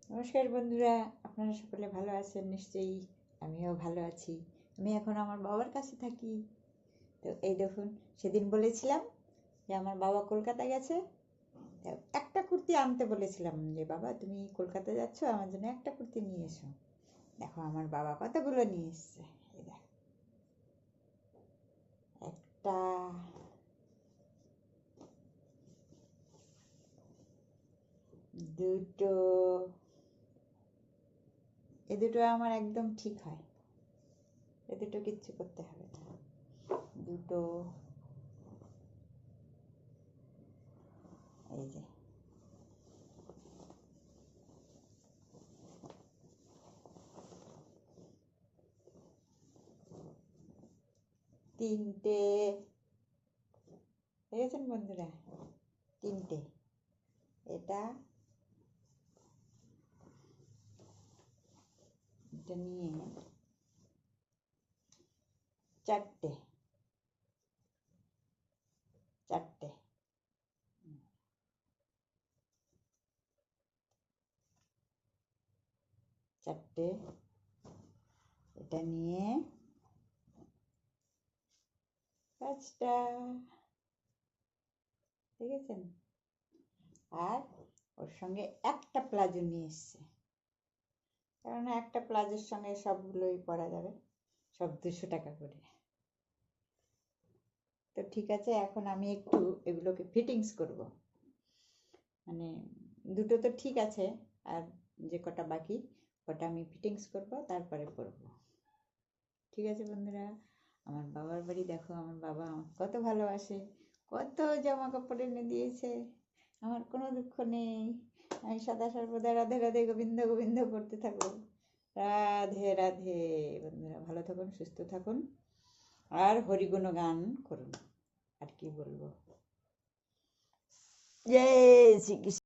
নমস্কার বন্ধুরা, আপনারা সকলে ভালো আছেন নিশ্চয়ই। আমিও ভালো আছি। আমি এখন আমার বাবার কাছে থাকি। তো এই দেখুন, সেদিন বলেছিলাম যে আমার বাবা কলকাতা গেছে। তো একটা কুর্তি আনতে বলেছিলাম যে বাবা তুমি কলকাতা যাচ্ছ, আমার জন্য একটা কুর্তি নিয়ে এসো। দেখো আমার বাবা কতগুলো নিয়ে এসছে। এই দেখো, একটা, দুটো, এ দুটো আমার একদম ঠিক হয়, এ দুটো কিচ্ছু করতে হবে না। দুটো, এই যে তিনটে, দেখেছেন বন্ধুরা, তিনটে। এটা, এটা নিয়ে চারটে, চারটে, চারটে। এটা নিয়ে পাঁচটা, দেখেছেন। আর ওর সঙ্গে একটা প্লাজো নিয়ে এসছে, কেননা একটা প্লাজোর সঙ্গে সবগুলোই পরা যাবে, সব 200 টাকা করে। তো ঠিক আছে, এখন আমি একটু এগুলোকে ফিটিংস করব। মানে দুটো তো ঠিক আছে, আর যে কটা বাকি ওটা আমি ফিটিংস করব, তারপরে পরবো। ঠিক আছে বন্ধুরা, আমার বাবার বাড়ি দেখো, আমার বাবা আমাকে কত ভালোবাসে, কত জামা কাপড় এনে দিয়েছে, আমার কোনো দুঃখ নেই। আমি সদা সর্বদা রাধে রাধে গোবিন্দ গোবিন্দ করতে থাকবো। রাধে রাধে। বন্ধুরা ভালো থাকুন, সুস্থ থাকুন, আর হরিগুণ গান করুন। আর কি বলবো, জয় শ্রীকৃষ্ণ।